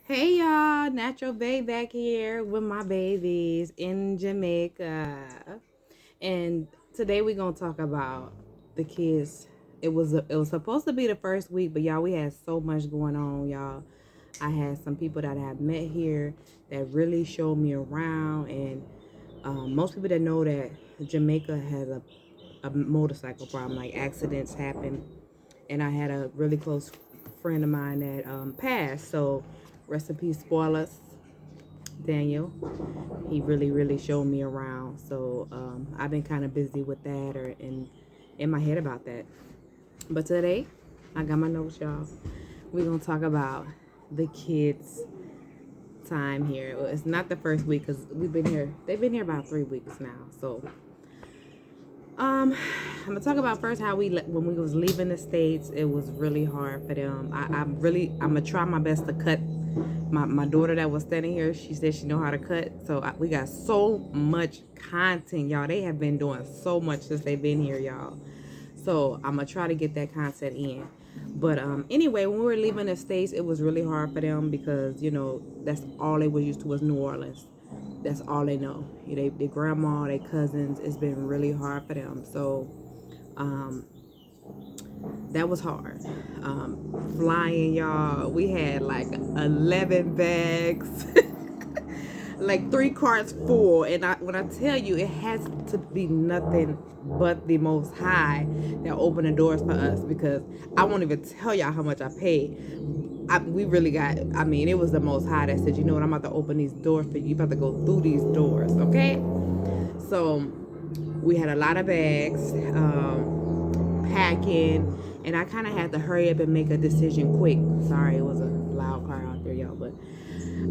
Hey y'all, Natural Babe back here with my babies in Jamaica. And today we're gonna talk about the kids. It was supposed to be the first week, but y'all, we had so much going on, y'all. I had some people that I have met here that really showed me around, and most people that know that Jamaica has a motorcycle problem, like accidents happen, and I had a really close friend of mine that passed. So rest in peace, spoilers, Daniel. He really showed me around. So I've been kind of busy with that or in my head about that. But today, I got my notes, y'all. We're gonna talk about the kids' time here. Well, it's not the first week because we've been here. They've been here about 3 weeks now. So I'm gonna talk about first how when we was leaving the states. It was really hard for them. I'm gonna try my best to cut. My daughter that was standing here, she said she know how to cut. So we got so much content, y'all. They have been doing so much since they've been here, y'all. So I'm gonna try to get that content in. But anyway, when we were leaving the states, it was really hard for them because that's all they were used to was New Orleans. That's all they know. Their grandma, their cousins. It's been really hard for them. So um, that was hard. Flying, y'all. We had like 11 bags. Like 3 carts full, and when I tell you, it has to be nothing but the Most High that opened the doors for us, because I won't even tell y'all how much I paid. We really got, I mean, it was the Most High that said, you know what, I'm about to open these doors for you. You about to go through these doors, okay? So we had a lot of bags, packing, and I kind of had to hurry up and make a decision quick. Sorry, it was a loud car out there, y'all, but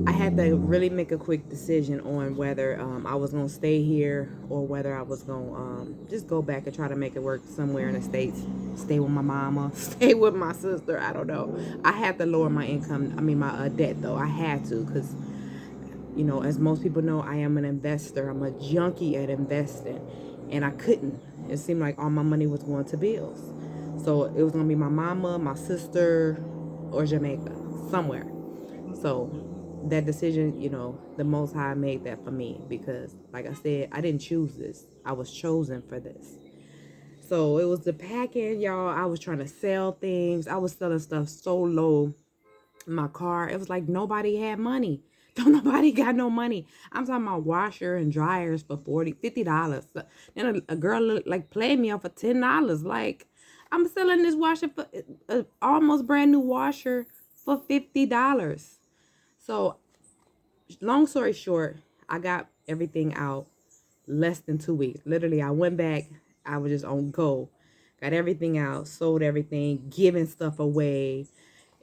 I had to really make a quick decision on whether I was gonna stay here or whether I was gonna just go back and try to make it work somewhere in the states. Stay with my mama, stay with my sister. I don't know. I had to lower my income. I mean my debt though. I had to, because as most people know, I am an investor. I'm a junkie at investing, and I couldn't. It seemed like all my money was going to bills. So it was gonna be my mama, my sister, or Jamaica, somewhere. So that decision, the Most High made that for me, because, like I said, I didn't choose this. I was chosen for this. So it was the packing, y'all. I was trying to sell things. I was selling stuff so low. My car, it was like nobody had money. Don't nobody got no money. I'm talking about washer and dryers for $40, $50. Then a girl like played me off for $10. Like, I'm selling this washer for almost brand new washer for $50. So long story short, I got everything out less than 2 weeks. Literally, I went back. I was just on go. Got everything out, sold everything, giving stuff away.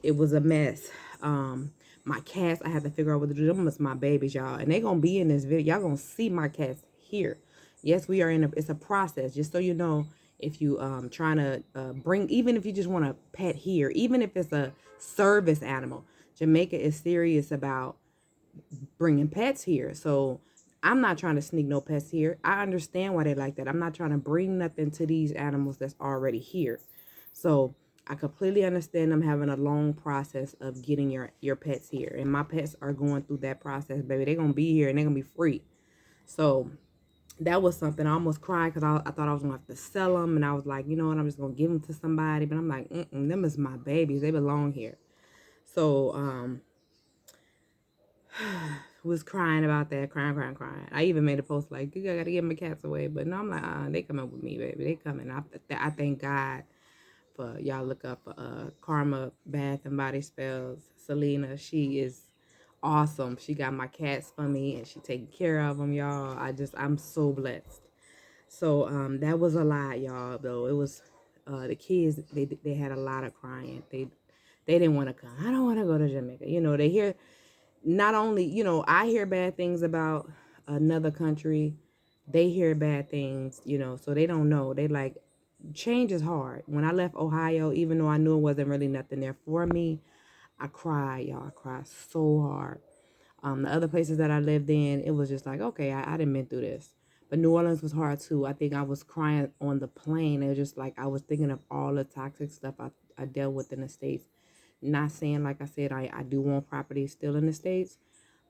It was a mess. My cats, I had to figure out what to do. Them was my babies, y'all. And they going to be in this video. Y'all going to see my cats here. Yes, we are it's a process. Just so you know, if you trying to bring, even if you just want a pet here, even if it's a service animal, Jamaica is serious about bringing pets here. So I'm not trying to sneak no pets here. I understand why they like that. I'm not trying to bring nothing to these animals that's already here. So I completely understand them having a long process of getting your pets here. And my pets are going through that process, baby. They're going to be here and they're going to be free. So that was something. I almost cried because I thought I was going to have to sell them. And I was like, you know what, I'm just going to give them to somebody. But I'm like, them is my babies. They belong here. So, was crying about that, crying. I even made a post like, you gotta give my cats away. But no, I'm like, they coming with me, baby. They coming. I thank God for y'all. Look up Karma Bath and Body Spells. Selena, she is awesome. She got my cats for me and she taking care of them, y'all. I'm so blessed. So that was a lot, y'all. Though it was the kids, they had a lot of crying. They didn't want to come. I don't want to go to Jamaica. They hear, not only, I hear bad things about another country, they hear bad things, so they don't know. They like, change is hard. When I left Ohio, even though I knew it wasn't really nothing there for me, I cried, y'all. I cried so hard. The other places that I lived in, it was just like, okay, I didn't been through this. But New Orleans was hard too. I think I was crying on the plane. It was just like I was thinking of all the toxic stuff I dealt with in the States. Not saying, like I said, I do want property still in the States,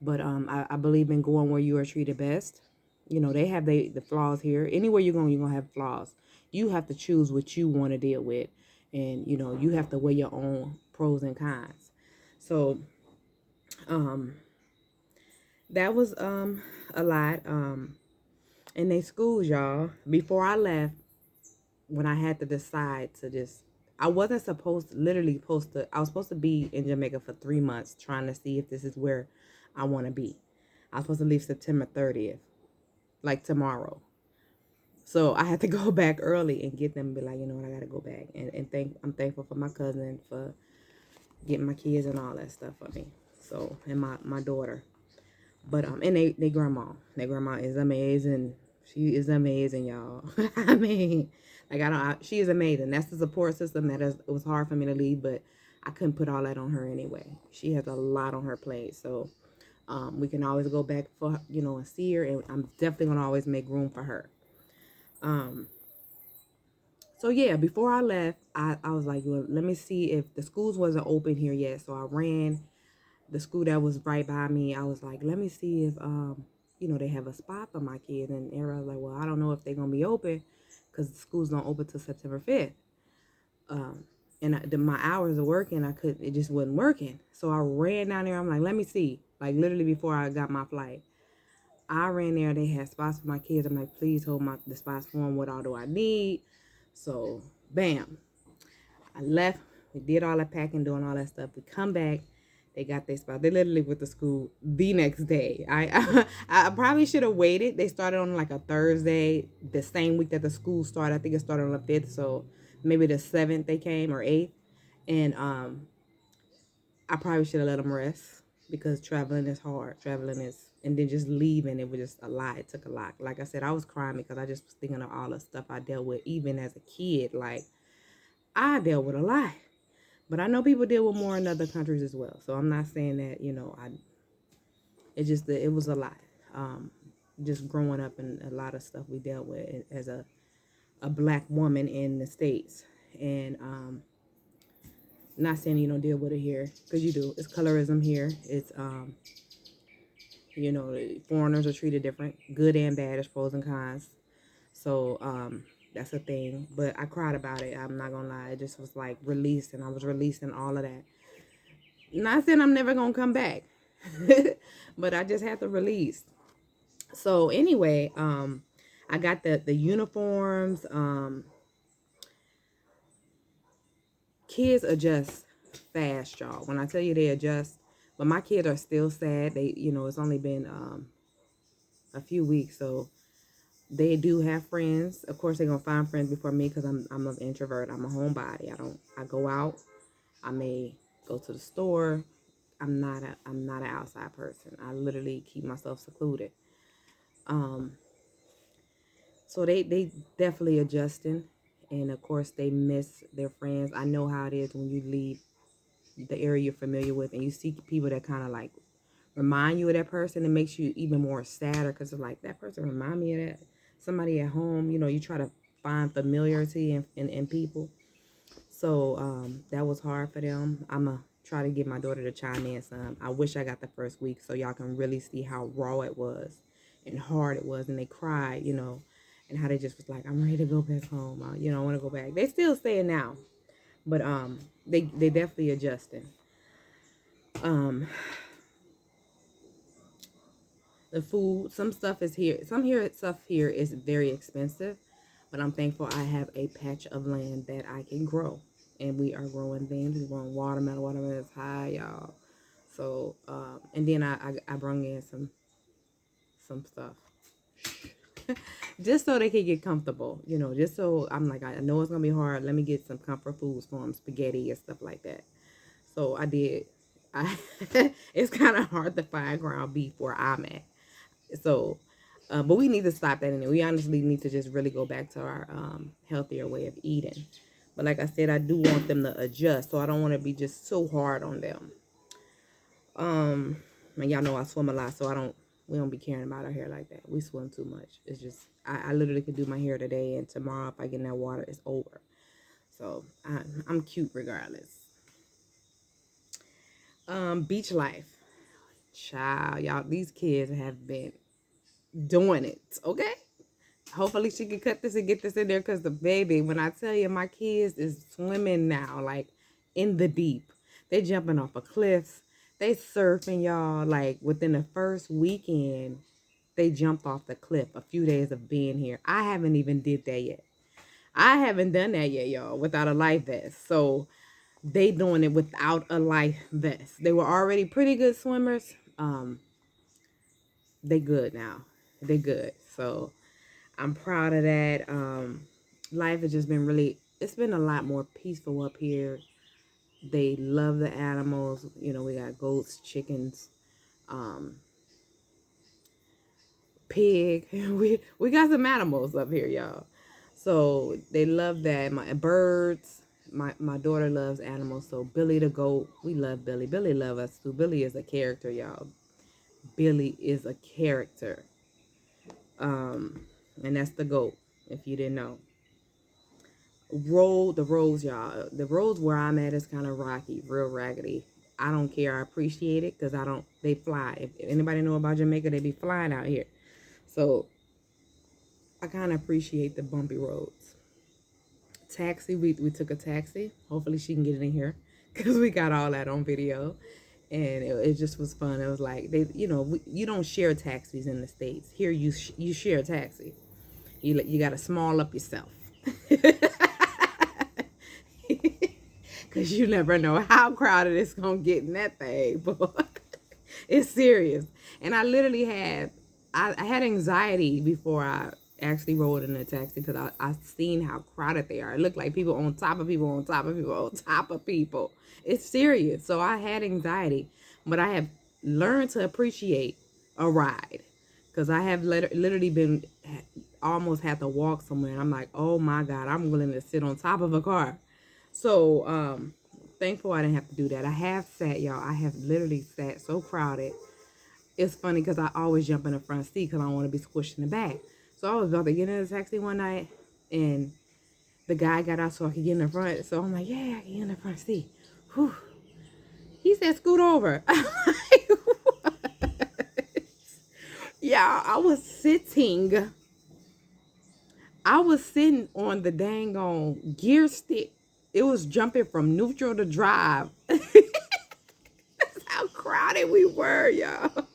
but I believe in going where you are treated best. You know, they have the flaws here. Anywhere you're gonna have flaws. You have to choose what you want to deal with, and you know you have to weigh your own pros and cons. So um, that was a lot. In they schools, y'all. Before I left, when I had to decide to just, I wasn't literally supposed to, I was supposed to be in Jamaica for 3 months trying to see if this is where I want to be. I was supposed to leave September 30th, like tomorrow. So I had to go back early and get them and be like, you know what, I got to go back. I'm thankful for my cousin for getting my kids and all that stuff for me. So, and my daughter. But and their grandma is amazing. She is amazing, y'all. I mean, like she is amazing. That's the support system it was hard for me to leave, but I couldn't put all that on her anyway. She has a lot on her plate, so we can always go back for and see her, and I'm definitely gonna always make room for her. So yeah, before I left, I was like, well, let me see if the schools wasn't open here yet. So I ran the school that was right by me. I was like, let me see if they have a spot for my kids. And everybody was like, well, I don't know if they're gonna be open because the schools don't open till September 5th. My hours of working, it just wasn't working. So I ran down there. I'm like, let me see. Like literally before I got my flight, I ran there. They had spots for my kids. I'm like, please hold the spots for them. What all do I need? So bam, I left. We did all the packing, doing all that stuff. We come back. They got their spot. They literally went to school the next day. I probably should have waited. They started on like a Thursday, the same week that the school started. I think it started on the 5th, so maybe the 7th they came or 8th. And I probably should have let them rest because traveling is hard. And then just leaving, it was just a lot. It took a lot. Like I said, I was crying because I just was thinking of all the stuff I dealt with, even as a kid. Like, I dealt with a lot. But I know people deal with more in other countries as well. So I'm not saying that, it was a lot. Just growing up and a lot of stuff we dealt with as a black woman in the States. And not saying you don't deal with it here, because you do. It's colorism here. It's, foreigners are treated different, good and bad. There's pros and cons. So that's a thing. But I cried about it. I'm not going to lie. It just was like released, and I was releasing all of that. Not saying I'm never going to come back, but I just had to release. So anyway, I got the uniforms. Kids adjust fast, y'all. When I tell you they adjust, but my kids are still sad. They, it's only been a few weeks, so they do have friends. Of course, they're gonna find friends before me because I'm an introvert. I'm a homebody. I go out. I may go to the store. I'm not an outside person. I literally keep myself secluded. So they definitely adjusting, and of course they miss their friends. I know how it is when you leave the area you're familiar with and you see people that kind of like remind you of that person. It makes you even more sadder because it's like, that person remind me of that somebody at home. You try to find familiarity in people. So that was hard for them. I'm going to try to get my daughter to chime in some. I wish I got the first week so y'all can really see how raw it was and hard it was. And they cried, and how they just was like, I'm ready to go back home. I want to go back. They still staying now, but they definitely adjusting. The food, some stuff is here. Stuff here is very expensive, but I'm thankful I have a patch of land that I can grow, and we are growing things. We're growing watermelon. Watermelon is high, y'all. So, and then I brought in some stuff, just so they can get comfortable. Just so I'm like, I know it's gonna be hard. Let me get some comfort foods for them, spaghetti and stuff like that. So I did. It's kind of hard to find ground beef where I'm at. So, but we need to stop that anyway. We honestly need to just really go back to our healthier way of eating. But like I said, I do want them to adjust, so I don't want to be just so hard on them. And y'all know I swim a lot, so we don't be caring about our hair like that. We swim too much. It's just, I literally could do my hair today, and tomorrow if I get in that water, it's over. So I'm cute regardless. Beach life. Child, y'all, these kids have been doing it, okay? Hopefully she can cut this and get this in there because the baby, when I tell you my kids is swimming now, like in the deep. They jumping off of cliffs. They surfing, y'all. Like within the first weekend, they jumped off the cliff a few days of being here. I haven't even did that yet. I haven't done that yet, y'all, without a life vest. So they doing it without a life vest. They were already pretty good swimmers. They good now. They good. So I'm proud of that. Life has just been really, it's been a lot more peaceful up here. They love the animals. You know, we got goats, chickens, um, pig. We got some animals up here, y'all. So they love that. My birds. My daughter loves animals. So Billy the goat, we love Billy. Billy love us too. Billy is a character, y'all. Billy is a character. And that's the goat, if you didn't know. The roads, y'all. The roads where I'm at is kind of rocky, real raggedy. I don't care. I appreciate it because I don't. They fly. If anybody know about Jamaica, they be flying out here. So I kind of appreciate the bumpy roads. Taxi. We took a taxi. Hopefully she can get it in here because we got all that on video, and it just was fun. It was like you don't share taxis in the States. Here you share a taxi. You got to small up yourself. Because you never know how crowded it's going to get in that thing, boy. It's serious. And I literally I had anxiety before I actually rode in a taxi because I seen how crowded they are. It looked like people on top of people on top of people on top of people. It's serious. So I had anxiety. But I have learned to appreciate a ride. Because I have literally been almost had to walk somewhere. And I'm like, oh my God, I'm willing to sit on top of a car. So, thankful I didn't have to do that. I have sat, y'all. I have literally sat so crowded. It's funny because I always jump in the front seat because I don't want to be squished in the back. So I was about to get in the taxi one night, and the guy got out so I could get in the front. So I'm like, yeah, I can get in the front seat. Whew. He said, scoot over. Yeah, I was sitting on the dang on gear stick. It was jumping from neutral to drive. That's how crowded we were, y'all.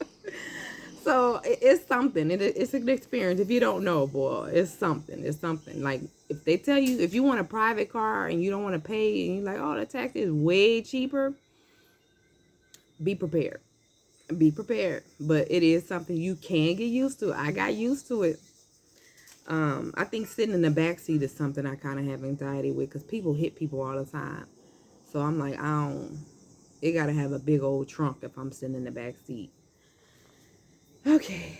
So it's something. It's an experience. If you don't know, boy, it's something. It's something. Like if they tell you, if you want a private car and you don't want to pay, and you're like, oh, the taxi is way cheaper, be prepared. Be prepared. But it is something you can get used to. I got used to it. I think sitting in the back seat is something I kind of have anxiety with because people hit people all the time. So I'm like, it got to have a big old trunk if I'm sitting in the back seat. Okay.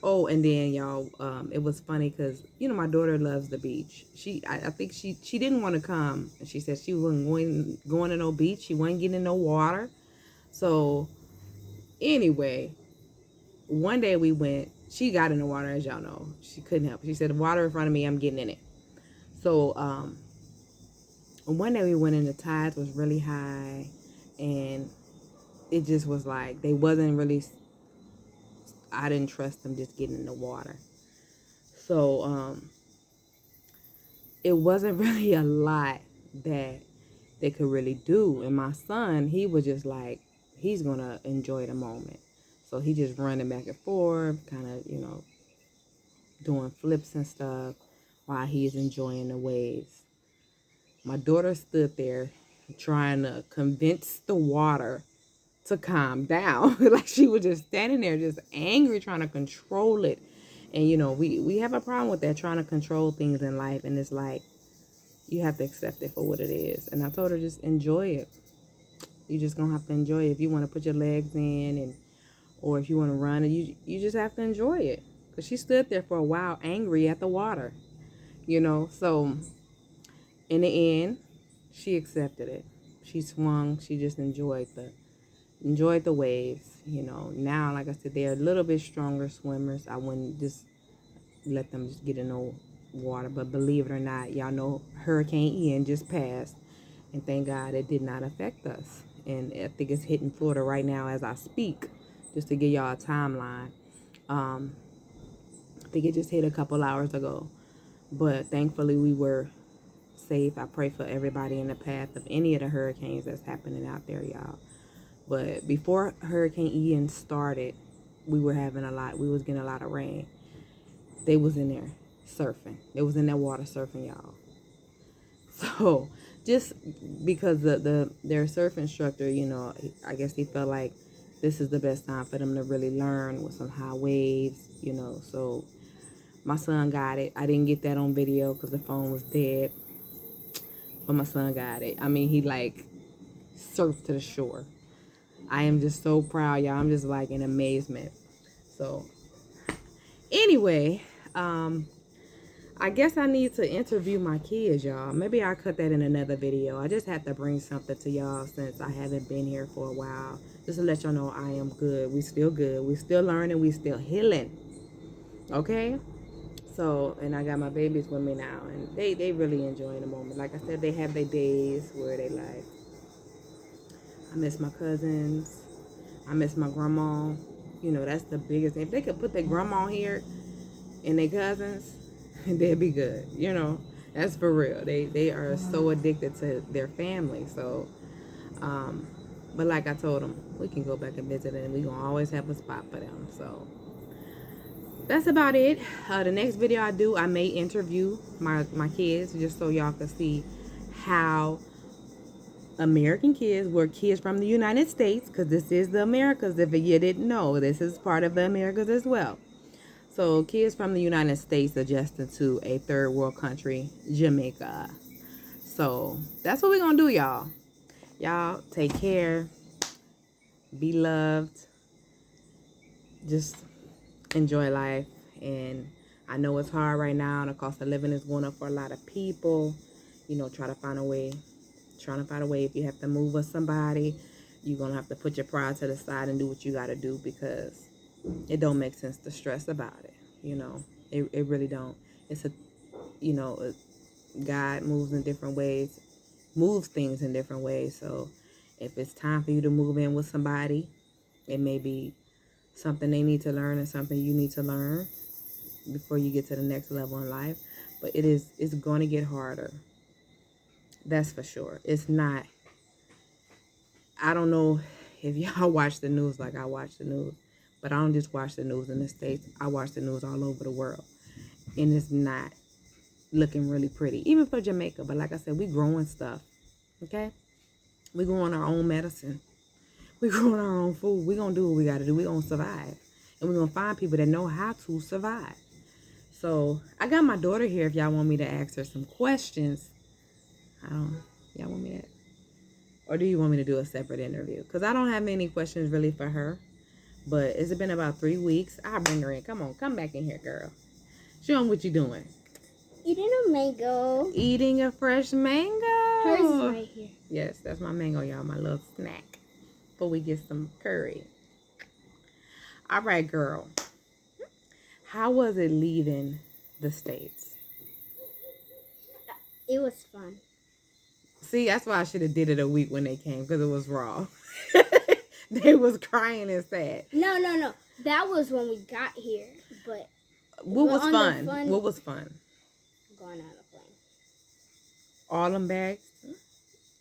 Oh, and then y'all, it was funny because, my daughter loves the beach. I think she didn't want to come. And she said she wasn't going to no beach. She wasn't getting in no water. So anyway, one day we went, she got in the water, as y'all know. She couldn't help it. She said, the water in front of me, I'm getting in it. So, one day we went in, the tides was really high, and it just was like, I didn't trust them just getting in the water. So, it wasn't really a lot that they could really do. And my son, he was just like, he's going to enjoy the moment. So he just running back and forth, kind of, doing flips and stuff while he's enjoying the waves. My daughter stood there trying to convince the water to calm down. Like she was just standing there just angry, trying to control it. And, we have a problem with that, trying to control things in life. And it's like, you have to accept it for what it is. And I told her, just enjoy it. You just going to have to enjoy it. If you want to put your legs in or if you want to run, you just have to enjoy it. Because she stood there for a while angry at the water, So in the end, she accepted it. She swung. She just enjoyed the waves. Now, like I said, they're a little bit stronger swimmers. I wouldn't just let them just get in the water. But believe it or not, y'all know Hurricane Ian just passed. And thank God it did not affect us. And I think it's hitting Florida right now as I speak, just to give y'all a timeline. I think it just hit a couple hours ago. But thankfully we were safe. I pray for everybody in the path of any of the hurricanes that's happening out there, y'all. But before Hurricane Ian started, we was getting a lot of rain. They was in there surfing. They was in that water surfing, y'all. So just because their surf instructor, you know, I guess he felt like this is the best time for them to really learn with some high waves, you know. So my son got it. I didn't get that on video because the phone was dead, but my son got it. I mean, he like surfed to the shore. I am just so proud, y'all. I'm just like in amazement. So anyway, I guess I need to interview my kids, y'all. Maybe I'll cut that in another video. I just had to bring something to y'all since I haven't been here for a while. Just to let y'all know I am good. We still good. We still learning. We still healing. Okay? So, and I got my babies with me now. And they really enjoying the moment. Like I said, they have their days where they like, I miss my cousins. I miss my grandma. You know, that's the biggest thing. If they could put their grandma here and their cousins, they'd be good. You know, that's for real. They are so addicted to their family. So, but like I told them, we can go back and visit and we're going to always have a spot for them. So, that's about it. The next video I do, I may interview my kids just so y'all can see how American kids were kids from the United States, because this is the Americas. If you didn't know, this is part of the Americas as well. So kids from the United States adjusting to a third world country, Jamaica. So that's what we're going to do, y'all. Y'all take care. Be loved. Just enjoy life. And I know it's hard right now. The cost of living is going up for a lot of people. You know, try to find a way. Trying to find a way. If you have to move with somebody, you're going to have to put your pride to the side and do what you got to do, because it don't make sense to stress about it. You know, it really don't. It's God moves in different ways, moves things in different ways. So if it's time for you to move in with somebody, it may be something they need to learn and something you need to learn before you get to the next level in life. But it's going to get harder. That's for sure. It's not. I don't know if y'all watch the news like I watch the news, but I don't just watch the news in the States. I watch the news all over the world. And it's not looking really pretty, even for Jamaica. But like I said, we growing stuff, okay? We growing our own medicine. We growing our own food. We going to do what we got to do. We going to survive. And we're going to find people that know how to survive. So I got my daughter here if y'all want me to ask her some questions. Y'all want me to, or do you want me to do a separate interview? Because I don't have any questions really for her. But it's been about 3 weeks. I'll bring her in. Come on, come back in here, girl. Show them what you doing. Eating a mango. Eating a fresh mango. Hers is right here. Yes, that's my mango, y'all. My little snack. Before we get some curry. All right, girl. How was it leaving the States? It was fun. See, that's why I should have did it a week when they came, because it was raw. They was crying and sad. No. That was when we got here. But what was fun? What was fun? Going on a plane. All them bags.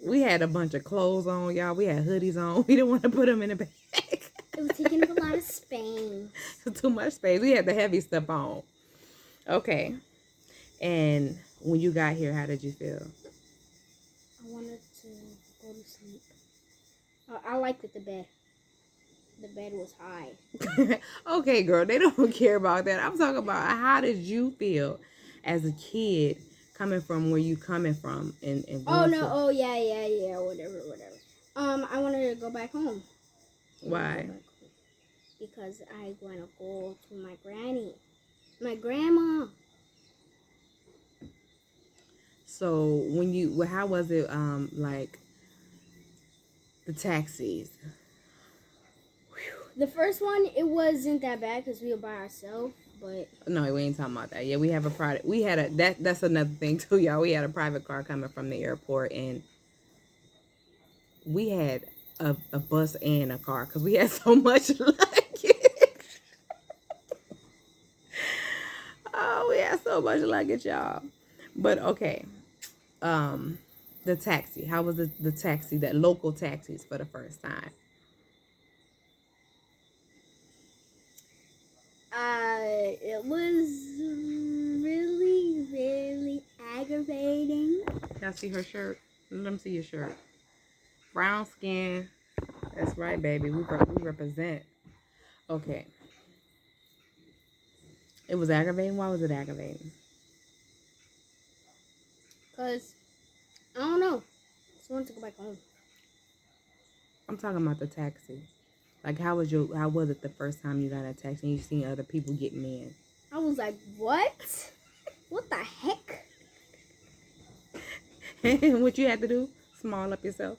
We had a bunch of clothes on, y'all. We had hoodies on. We didn't want to put them in the bag. It was taking up a lot of space. Too much space. We had the heavy stuff on. Okay. And when you got here, how did you feel? I wanted to go to sleep. I liked it, the bed. The bed was high. Okay, girl. They don't care about that. I'm talking about how did you feel as a kid coming from where you coming from and oh no, oh yeah, whatever. I wanted to go back home. Why? Because I want to go to my grandma. So how was it like the taxis? The first one, it wasn't that bad because we were by ourselves. But no, we ain't talking about that. Yeah, we have a private. We had that's another thing too, y'all. We had a private car coming from the airport, and we had a bus and a car because we had so much luggage. Oh, we had so much luggage, y'all. But okay. The taxi. How was the taxi, that local taxis for the first time? It was really, really aggravating. Can I see her shirt? Let them see your shirt. Brown skin. That's right, baby. We represent. Okay. It was aggravating. Why was it aggravating? Cause I don't know. Just wanted to go back home. I'm talking about the taxi. Like, how was it the first time you got in a taxi and you seen other people getting in? I was like, what? What the heck? What you had to do? Small up yourself.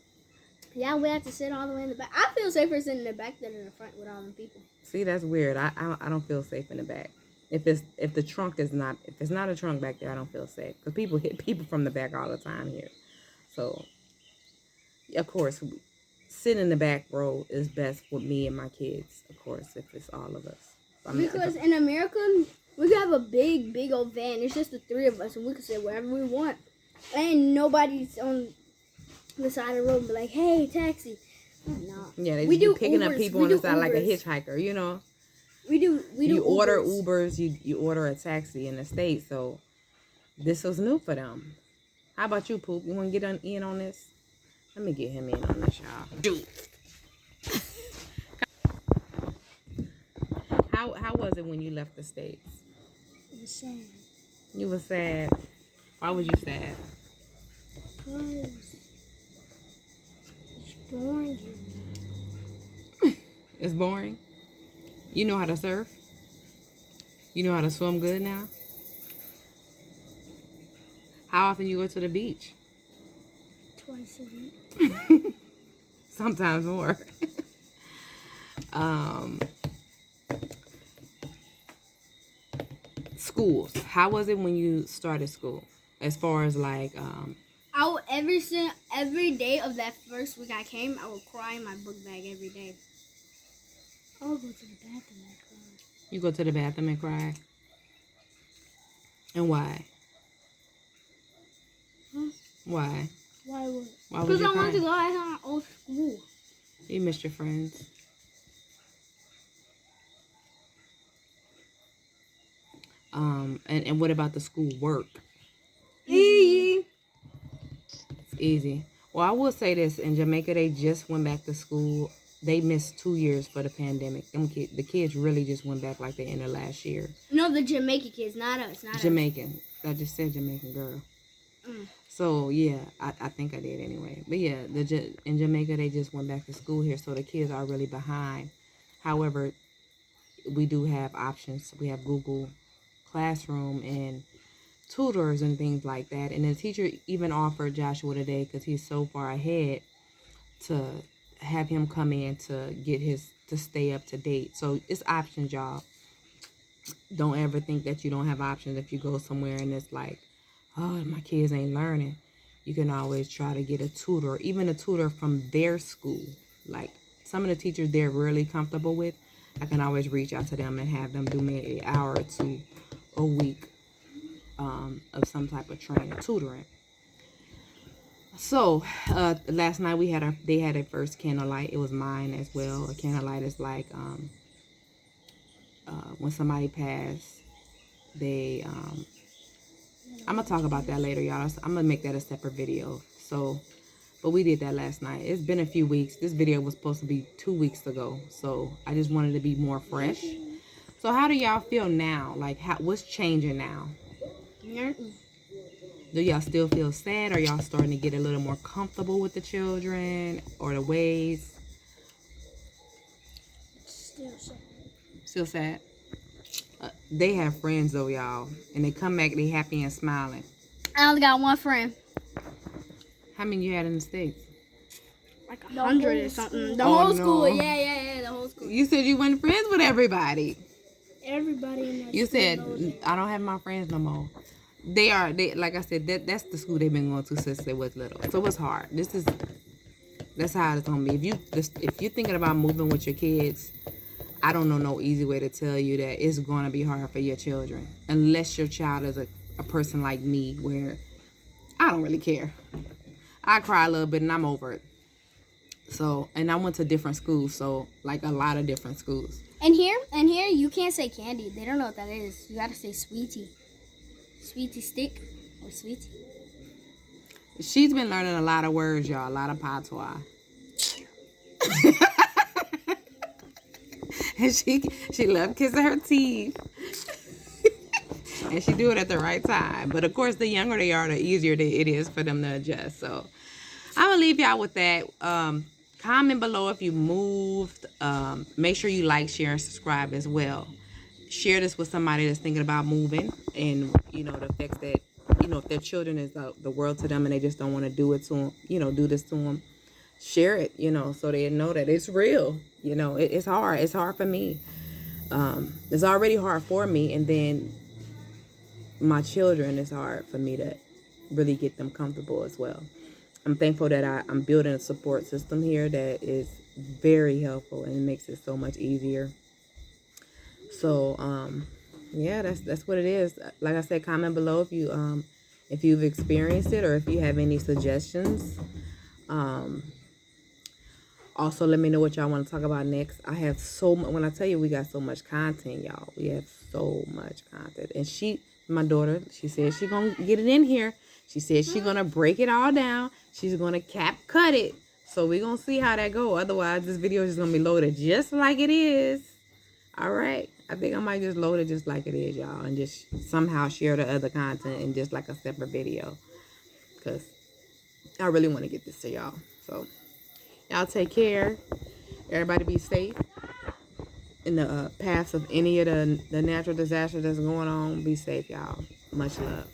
Yeah, we had to sit all the way in the back. I feel safer sitting in the back than in the front with all them people. See, that's weird. I don't feel safe in the back. If it's not a trunk back there, I don't feel safe because people hit people from the back all the time here. So, of course, sitting in the back row is best with me and my kids. Of course, if it's all of us. Because in America, we could have a big old van. It's just the three of us, and we could sit wherever we want. And nobody's on the side of the road and be like, "Hey, taxi." No. Yeah, they do picking Ubers. Up people on the side like a hitchhiker, you know. We do. You Ubers. Order Ubers. You order a taxi in the States, so this was new for them. How about you, Poop? You want to get in on this? Let me get him in on this, y'all. Dude. How was it when you left the States? It was sad. You were sad. Why was you sad? Because it's boring. It's boring? You know how to surf? You know how to swim good now? How often you go to the beach? Twice a week. Sometimes more. Schools. How was it when you started school? As far as like I would every day of that first week I came, I would cry in my book bag every day. I would go to the bathroom and cry. You go to the bathroom and cry? And why? Huh? Why? Why would? Why would Because you I cry? wanted to go back to my old school. You missed your friends. And what about the school work? Easy. It's easy. Well, I will say this. In Jamaica, they just went back to school. They missed 2 years for the pandemic. The kids really just went back like the end of last year. No, the Jamaican kids, not us. Not Jamaican. I just said Jamaican girl. So, yeah, I think I did anyway. But, yeah, in Jamaica, they just went back to school here. So, the kids are really behind. However, we do have options. We have Google Classroom and tutors and things like that. And the teacher even offered Joshua today, because he's so far ahead, to have him come in to get to stay up to date. So it's options, y'all. Don't ever think that you don't have options if you go somewhere and it's like, oh, my kids ain't learning. You can always try to get a tutor, even a tutor from their school. Like some of the teachers they're really comfortable with, I can always reach out to them and have them do maybe an hour or two a week of some type of training, tutoring. So last night they had a first candlelight. It was mine as well. A candlelight is like when somebody passed, they I'm gonna talk about that later, y'all. I'm gonna make that a separate video. So, but we did that last night. It's been a few weeks. This video was supposed to be 2 weeks ago, so I just wanted to be more fresh. So how do y'all feel now? Like, what's changing now? Do y'all still feel sad? Or y'all starting to get a little more comfortable with the children or the ways? Still sad. Still sad? They have friends though, y'all. And they come back, they happy and smiling. I only got one friend. How many you had in the States? Like 100 or something. The Oh, whole no. school. Yeah, the whole school. You said you weren't friends with everybody. Everybody in that You school said, knows it. I don't have my friends no more. They like I said, that's the school they've been going to since they was little. So it's hard. This is That's how it's gonna be. If you're thinking about moving with your kids, I don't know no easy way to tell you that it's gonna be hard for your children, unless your child is a person like me, where I don't really care. I cry a little bit and I'm over it. So, and I went to different schools, so like a lot of different schools. And here, you can't say candy. They don't know what that is. You gotta say sweetie. Sweetie stick or sweetie. She's been learning a lot of words, y'all. A lot of patois. And she loved kissing her teeth. And she do it at the right time. But of course, the younger they are, the easier it is for them to adjust. So I'm gonna leave y'all with that. Comment below if you moved. Make sure you like, share, and subscribe as well. Share this with somebody that's thinking about moving, and the effects that if their children is the world to them and they just don't want to do it to them, do this to them. Share it, so they know that it's real. It's hard. It's hard for me. It's already hard for me, and then my children, it's hard for me to really get them comfortable as well. I'm thankful that I'm building a support system here that is very helpful, and it makes it so much easier. So, yeah, that's what it is. Like I said, comment below if you've experienced it or if you have any suggestions. Also, let me know what y'all want to talk about next. I have so much. When I tell you we got so much content, y'all, we have so much content. And my daughter, she said she's gonna get it in here. She said she's gonna break it all down. She's gonna cut it. So we're gonna see how that go. Otherwise, this video is just gonna be loaded just like it is. All right. I think I might just load it just like it is, y'all, and just somehow share the other content in just like a separate video, because I really want to get this to y'all. So y'all take care. Everybody be safe in the paths of any of the natural disasters that's going on. Be safe, y'all. Much love.